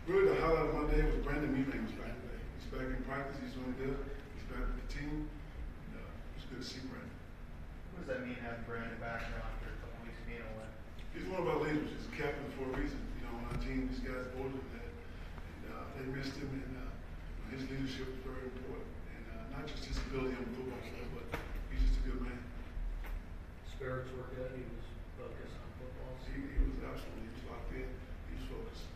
Really, the highlight of my day was Brandon Meeling was back today. He's back in practice. He's doing good. He's back with the team. And, it's good to see Brandon. What does that mean having Brandon back now after a couple weeks being away? He's one of our leaders. He's a captain for a reason. You know, on our team, these guys older than that. And they missed him, and his leadership was very important. And not just his ability on the football field, but he's just a good man. Spirits were good. He was focused on football. He was absolutely, he was locked in. He was focused.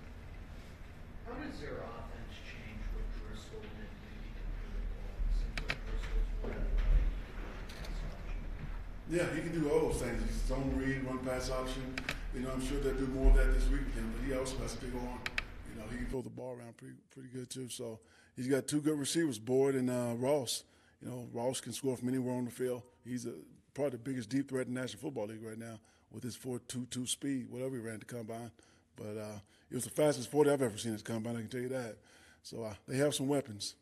How does their offense change with Driscoll and maybe critical? It seems like Driscoll's more athletic, pass option. Yeah, he can do all those things. He's zone read, run pass option. You know, I'm sure they'll do more of that this week with him, but he also has a big arm. You know, he can throw the ball around pretty good too. So he's got two good receivers, Boyd and Ross. You know, Ross can score from anywhere on the field. He's probably the biggest deep threat in the National Football League right now with his 4.22 speed, whatever he ran at the combine. But it was the fastest 40 I've ever seen at the combine, I can tell you that. So they have some weapons.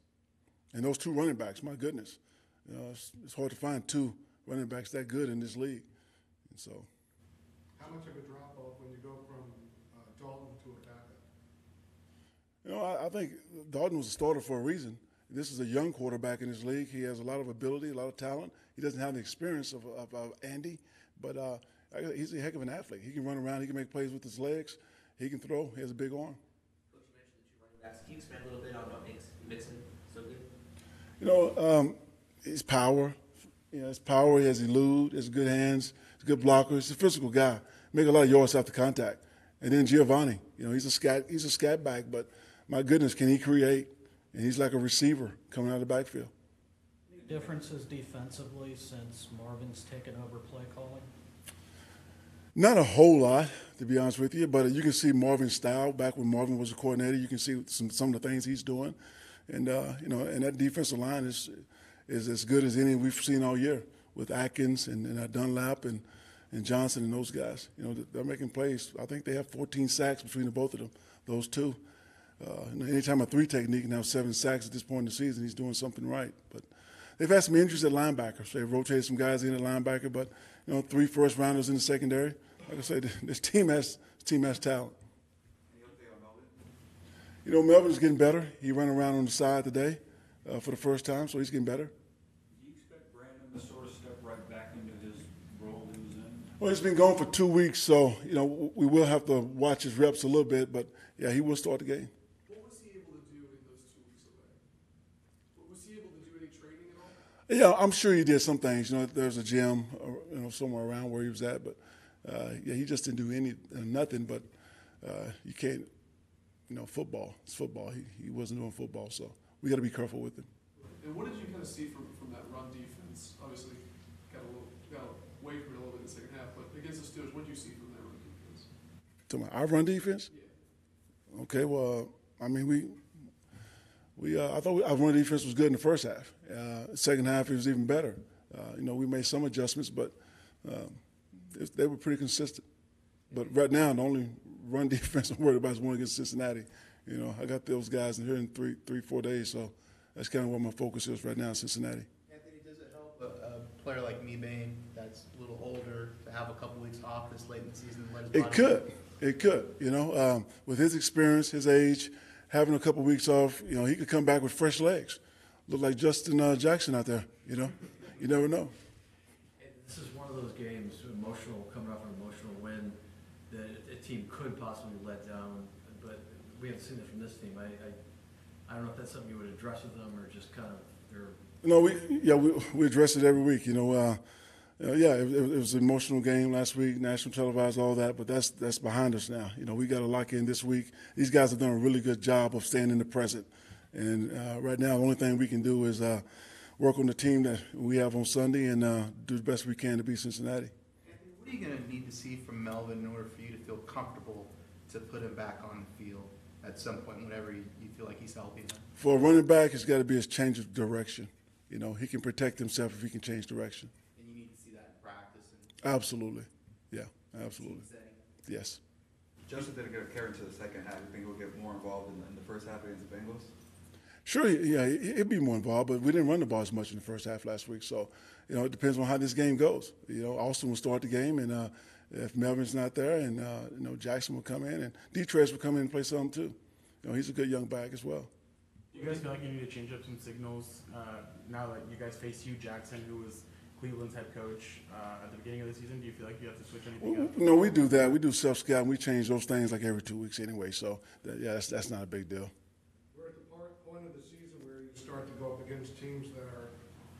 And those two running backs, my goodness. You know, it's hard to find two running backs that good in this league. And so. How much of a drop-off when you go from Dalton to a backup? You know, I think Dalton was a starter for a reason. This is a young quarterback in this league. He has a lot of ability, a lot of talent. He doesn't have the experience of Andy, but he's a heck of an athlete. He can run around. He can make plays with his legs. He can throw. He has a big arm. Coach, you mentioned the two running backs. Can you expand a little bit on what makes Mixon so good? You know, his power. You know, his power. He has elude. He has good hands. He's a good blocker. He's a physical guy. Make a lot of yards after contact. And then Giovanni. You know, he's a scat back, but my goodness, can he create? And he's like a receiver coming out of the backfield. Differences defensively since Marvin's taken over play calling? Not a whole lot, to be honest with you, but you can see Marvin's style back when Marvin was a coordinator. You can see some of the things he's doing. And, you know, and that defensive line is as good as any we've seen all year with Atkins and Dunlap and Johnson and those guys. You know, they're making plays. I think they have 14 sacks between the both of them, those two. Anytime a three technique can have 7 sacks at this point in the season, he's doing something right. But they've had some injuries at linebacker. So they've rotated some guys in at linebacker, but, you know, 3 first-rounders in the secondary. Like I said, this team has talent. You know, Melvin's getting better. He ran around on the side today for the first time, so he's getting better. Do you expect Brandon to sort of step right back into his role he was in? Well, he's been gone for 2 weeks, so, you know, we will have to watch his reps a little bit, but, yeah, he will start the game. What was he able to do in those 2 weeks away? Was he able to do any training at all? Yeah, I'm sure he did some things. You know, there's a gym, you know, somewhere around where he was at, but yeah, he just didn't do nothing. But you can't, you know, football. It's football. He wasn't doing football, so we got to be careful with him. And what did you kind of see from that run defense? Obviously, got away from it a little bit in the second half, but against the Steelers, what did you see from that run defense? To our run defense? Yeah. Okay, well, I mean, I thought our run defense was good in the first half. Second half, it was even better. You know, we made some adjustments, but they were pretty consistent. But right now, the only run defense I'm worried about is one against Cincinnati. You know, I got those guys in here in 4 days, so that's kind of where my focus is right now in Cincinnati. Anthony, does it help a player like Mebane that's a little older to have a couple weeks off this late in the season? It could. You know, with his experience, his age, having a couple weeks off, you know, he could come back with fresh legs. Look like Justin Jackson out there, you know. You never know. This is one of those games, coming off an emotional win, that a team could possibly let down, but we haven't seen it from this team. I don't know if that's something you would address with them or just kind of their. No, we address it every week. You know, yeah, it was an emotional game last week, national televised, all that, but that's behind us now. You know, we got to lock in this week. These guys have done a really good job of staying in the present, and right now the only thing we can do is work on the team that we have on Sunday and do the best we can to beat Cincinnati. Anthony, what are you going to need to see from Melvin in order for you to feel comfortable to put him back on the field at some point whenever you feel like he's healthy enough? For a running back, it's got to be his change of direction. You know, he can protect himself if he can change direction. And you need to see that in practice. Absolutely. Yeah, absolutely. Yes. Joseph didn't get carried into the second half. You think he'll get more involved in the first half against the Bengals? Sure, yeah, he'll be more involved, but we didn't run the ball as much in the first half last week. So, you know, it depends on how this game goes. You know, Austin will start the game, and if Melvin's not there, and, you know, Jackson will come in, and Detroit will come in and play something too. he's a good young back as well. Do you guys feel like you need to change up some signals now that you guys face Hugh Jackson, who was Cleveland's head coach at the beginning of the season? Do you feel like you have to switch anything up? No, we do that. We do self-scout, and we change those things like every 2 weeks anyway. So, that's not a big deal. We're at the point of the season where you start to go up against teams that are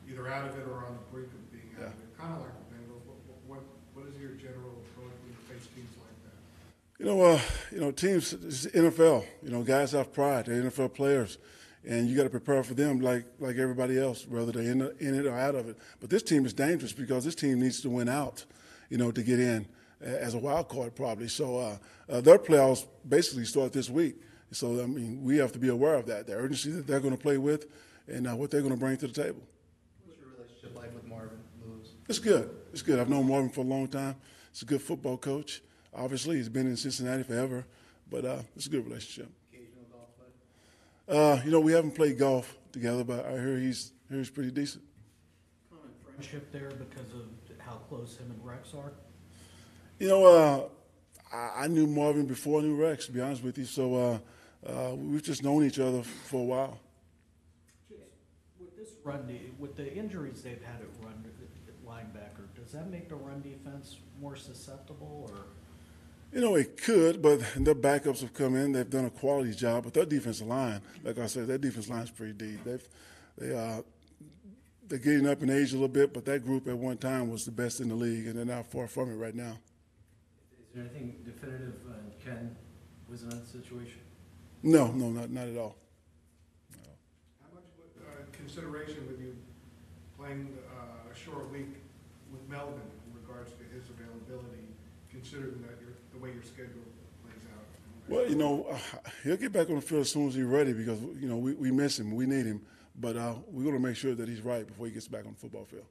either out of it or on the brink of being out of it, kind of like the Bengals. What is your general approach when you face teams like that? Teams, it's NFL. Guys have pride. They're NFL players, and you got to prepare for them like everybody else, whether they're in it or out of it. But this team is dangerous because this team needs to win out, to get in as a wild card probably. So their playoffs basically start this week. So we have to be aware of that, the urgency that they're going to play with, and what they're going to bring to the table. What's your relationship like with Marvin Lewis? It's good. It's good. I've known Marvin for a long time. He's a good football coach. Obviously, he's been in Cincinnati forever, but it's a good relationship. Occasional golf play? We haven't played golf together, but I hear he's pretty decent. Common friendship there because of how close him and Rex are? I knew Marvin before I knew Rex, to be honest with you, so we've just known each other for a while. With this with the injuries they've had at linebacker, does that make the run defense more susceptible, or? It could, but their backups have come in. They've done a quality job, but their defensive line, like I said, their defensive line is pretty deep. They're getting up in age a little bit, but that group at one time was the best in the league, and they're not far from it right now. Is there anything definitive on Ken was in that situation? No, not at all. How much consideration with you playing a short week with Melvin in regards to his availability, considering that the way your schedule plays out? Well, he'll get back on the field as soon as he's ready because, we miss him. We need him. But we're going to make sure that he's right before he gets back on the football field.